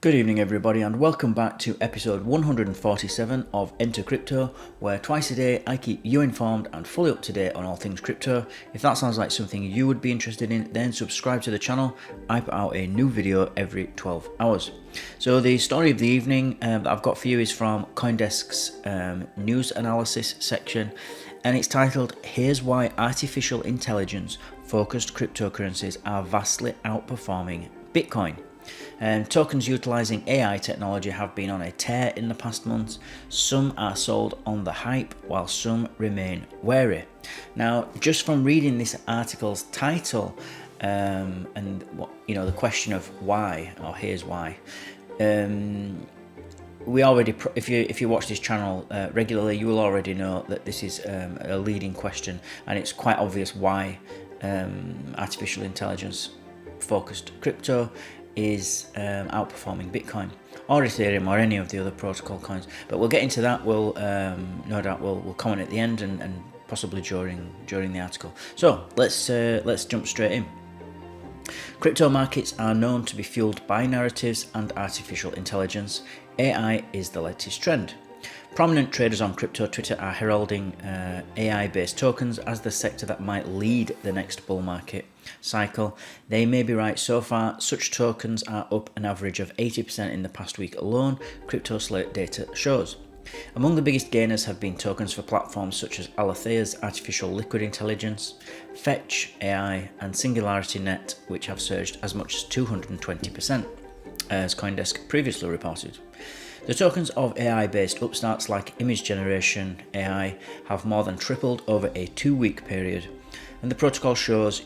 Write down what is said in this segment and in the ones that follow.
Good evening everybody and welcome back to episode 147 of Enter Crypto, where twice a day I keep you informed and fully up to date on all things crypto. If that sounds like something you would be interested in, then subscribe to the channel. I put out a new video every 12 hours. So the story of the evening that I've got for you is from CoinDesk's news analysis section, and it's titled "Here's Why Artificial Intelligence Focused Cryptocurrencies Are Vastly Outperforming Bitcoin." Tokens utilising AI technology have been on a tear in the past months. Some are sold on the hype, while some remain wary. Now, just from reading this article's title and the question of why, or here's why, we already, if you watch this channel regularly, you will already know that this is a leading question, and it's quite obvious why artificial intelligence focused crypto is outperforming Bitcoin or Ethereum or any of the other protocol coins. But we'll get into that. We'll no doubt we'll comment at the end and possibly during the article. So let's jump straight in. Crypto markets are known to be fueled by narratives and artificial intelligence. AI is the latest trend. Prominent traders on crypto Twitter are heralding AI-based tokens as the sector that might lead the next bull market cycle. They may be right so far. Such tokens are up an average of 80% in the past week alone, CryptoSlate data shows. Among the biggest gainers have been tokens for platforms such as Alethea's artificial liquid intelligence, Fetch AI, and Singularity Net, which have surged as much as 220%, as CoinDesk previously reported. The tokens of AI-based upstarts like image generation AI have more than tripled over a 2-week period, and the protocol allows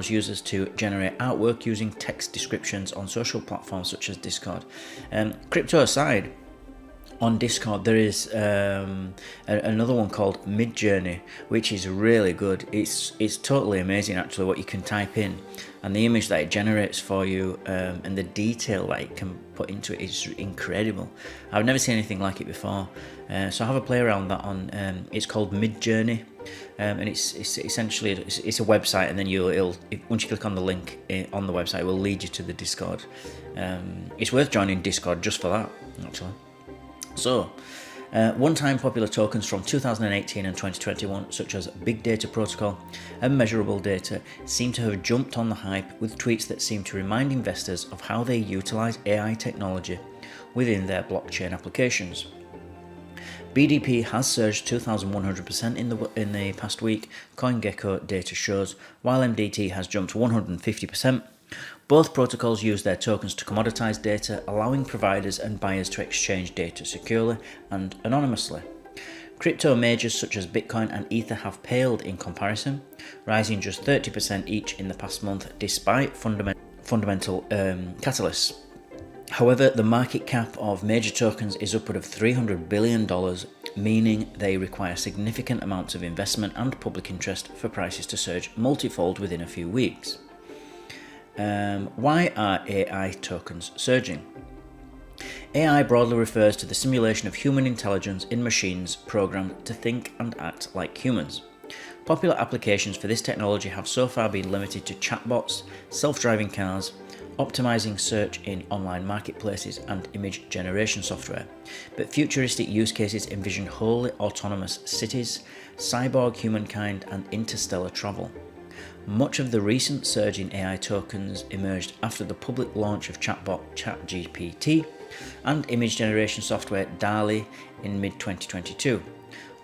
users to generate artwork using text descriptions on social platforms such as Discord. Crypto aside, on Discord there is another one called Midjourney, which is really good. It's totally amazing actually what you can type in, and the image that it generates for you, and the detail that it can put into it is incredible. I've never seen anything like it before, so have a play around that on. It's called Midjourney, and it's essentially it's a website, and then once you click on the link on the website, it will lead you to the Discord. It's worth joining Discord just for that, actually. So, one-time popular tokens from 2018 and 2021, such as Big Data Protocol and Measurable Data, seem to have jumped on the hype with tweets that seem to remind investors of how they utilize AI technology within their blockchain applications. BDP has surged 2,100% in the past week, CoinGecko data shows, while MDT has jumped 150%. Both protocols use their tokens to commoditize data, allowing providers and buyers to exchange data securely and anonymously. Crypto majors such as Bitcoin and Ether have paled in comparison, rising just 30% each in the past month despite fundamental catalysts. However, the market cap of major tokens is upward of $300 billion, meaning they require significant amounts of investment and public interest for prices to surge multifold within a few weeks. Why are AI tokens surging? AI broadly refers to the simulation of human intelligence in machines programmed to think and act like humans. Popular applications for this technology have so far been limited to chatbots, self-driving cars, optimizing search in online marketplaces, and image generation software. But futuristic use cases envision wholly autonomous cities, cyborg humankind, and interstellar travel. Much of the recent surge in AI tokens emerged after the public launch of chatbot ChatGPT and image generation software DALL-E in mid-2022.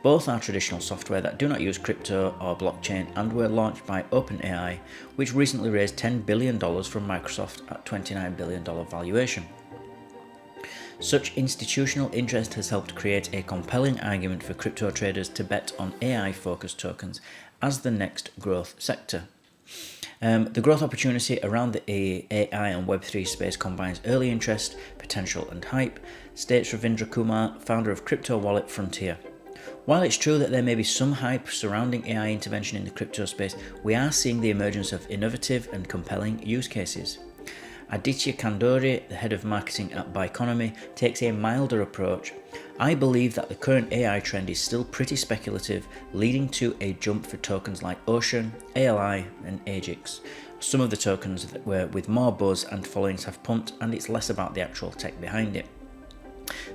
Both are traditional software that do not use crypto or blockchain and were launched by OpenAI, which recently raised $10 billion from Microsoft at $29 billion valuation. Such institutional interest has helped create a compelling argument for crypto traders to bet on AI-focused tokens as the next growth sector. The growth opportunity around the AI and Web3 space combines early interest, potential, and hype, states Ravindra Kumar, founder of crypto wallet Frontier. While it's true that there may be some hype surrounding AI intervention in the crypto space, we are seeing the emergence of innovative and compelling use cases. Aditya Kandori, the head of marketing at Biconomy, takes a milder approach. I believe that the current AI trend is still pretty speculative, leading to a jump for tokens like Ocean, ALI, and Agix. Some of the tokens that were with more buzz and followings have pumped, and it's less about the actual tech behind it.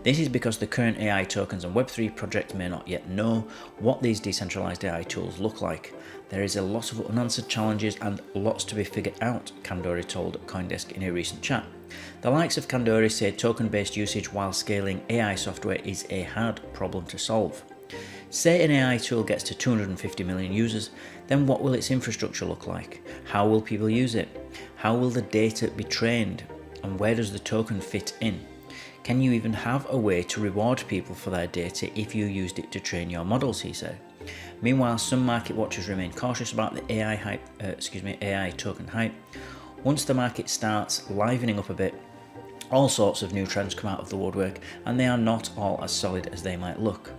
This is because the current AI tokens and Web3 projects may not yet know what these decentralized AI tools look like. There is a lot of unanswered challenges and lots to be figured out, Kandori told CoinDesk in a recent chat. The likes of Kandori say token-based usage while scaling AI software is a hard problem to solve. Say an AI tool gets to 250 million users, then what will its infrastructure look like? How will people use it? How will the data be trained? And where does the token fit in? Can you even have a way to reward people for their data if you used it to train your models, he said. Meanwhile, some market watchers remain cautious about the AI token hype. Once the market starts livening up a bit, all sorts of new trends come out of the woodwork, and they are not all as solid as they might look.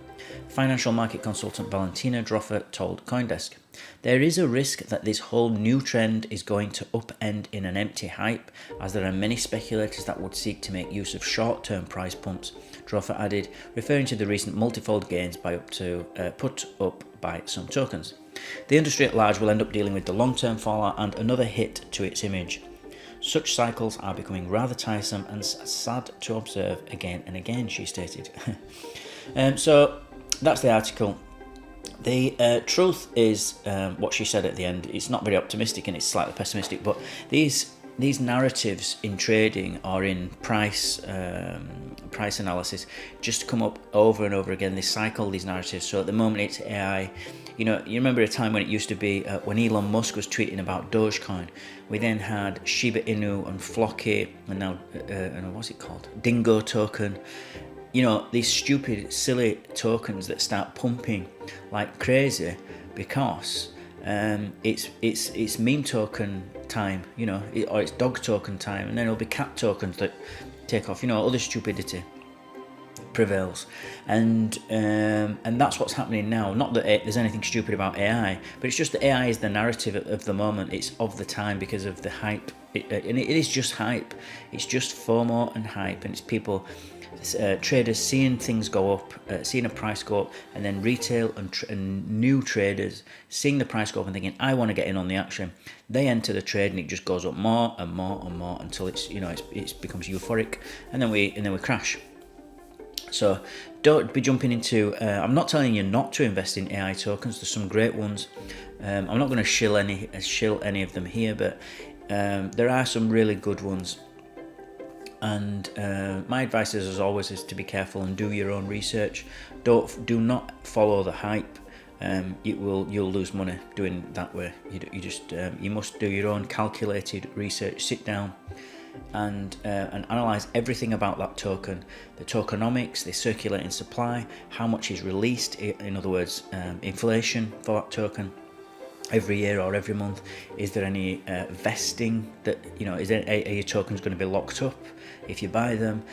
Financial market consultant Valentina Droffer told CoinDesk, "There is a risk that this whole new trend is going to upend in an empty hype, as there are many speculators that would seek to make use of short-term price pumps," Droffer added, referring to the recent multifold gains put up by some tokens. The industry at large will end up dealing with the long-term fallout and another hit to its image. Such cycles are becoming rather tiresome and sad to observe again and again, she stated. So that's the article. The truth is what she said at the end. It's not very optimistic and it's slightly pessimistic, but these narratives in trading or in price analysis just come up over and over again. They cycle these narratives. So at the moment it's AI. You remember a time when it used to be when Elon Musk was tweeting about Dogecoin. We then had Shiba Inu and Flocky, and now what's it called? Dingo token. These stupid, silly tokens that start pumping like crazy because it's meme token time, or it's dog token time, and then it'll be cat tokens that take off. Other stupidity prevails, and that's what's happening now. Not that there's anything stupid about AI, but it's just that AI is the narrative of the moment. It's of the time because of the hype, and it is just hype. It's just FOMO and hype, and it's people. Traders seeing things go up, seeing a price go up, and then retail and new traders seeing the price go up and thinking, I want to get in on the action. They enter the trade and it just goes up more and more and more until it becomes euphoric, and then we crash. So don't be jumping into. I'm not telling you not to invest in AI tokens. There's some great ones. I'm not going to shill any of them here, but there are some really good ones. And my advice is, as always, is to be careful and do your own research. Do not follow the hype. You'll lose money doing that way. You must do your own calculated research. Sit down and analyze everything about that token, the tokenomics, the circulating supply, how much is released. In other words, inflation for that token. Every year or every month, is there any vesting that are your tokens going to be locked up if you buy them?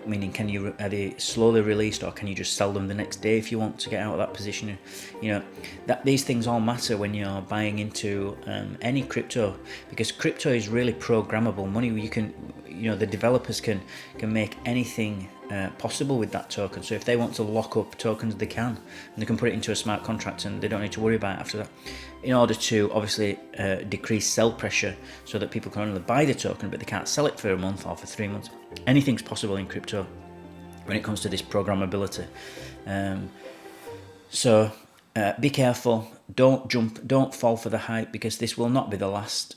Meaning, are they slowly released, or can you just sell them the next day if you want to get out of that position? That these things all matter when you're buying into any crypto, because crypto is really programmable money. You can, the developers can make anything possible with that token. So if they want to lock up tokens, they can, and they can put it into a smart contract, and they don't need to worry about it after that, in order to obviously decrease sell pressure, so that people can only buy the token but they can't sell it for a month or for 3 months. Anything's possible in crypto when it comes to this programmability. So be careful. Don't fall for the hype, because this will not be the last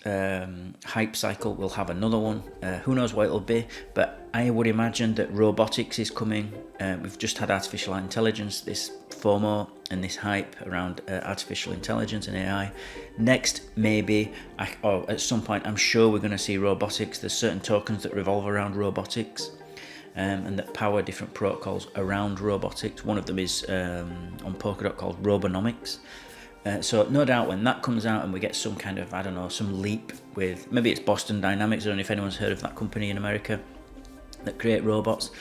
hype cycle. We'll have another one. Who knows what it'll be, but I would imagine that robotics is coming. We've just had artificial intelligence, this FOMO and this hype around artificial intelligence and AI. Next, maybe, at some point, I'm sure we're going to see robotics. There's certain tokens that revolve around robotics. And that power different protocols around robotics. One of them is on Polkadot called Robonomics. So no doubt when that comes out and we get some kind of, some leap with, maybe it's Boston Dynamics. I don't know if anyone's heard of that company in America that create robots.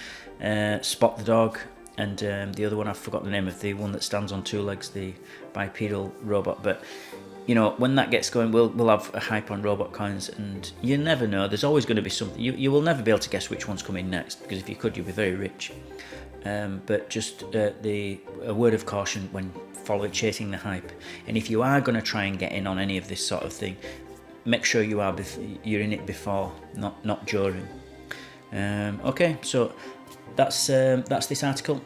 Spot the dog, and the other one, I've forgotten the name of the one that stands on two legs, the bipedal robot. But when that gets going, we'll have a hype on robot coins, and you never know. There's always going to be something. You will never be able to guess which one's coming next, because if you could, you'd be very rich. But just a word of caution when chasing the hype. And if you are going to try and get in on any of this sort of thing, make sure you're in it before, not during. Okay, so that's this article.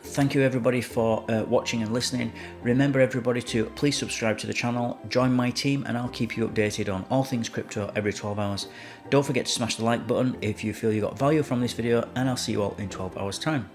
Thank you everybody for watching and listening. Remember everybody to please subscribe to the channel, join my team, and I'll keep you updated on all things crypto every 12 hours. Don't forget to smash the like button if you feel you got value from this video, and I'll see you all in 12 hours time.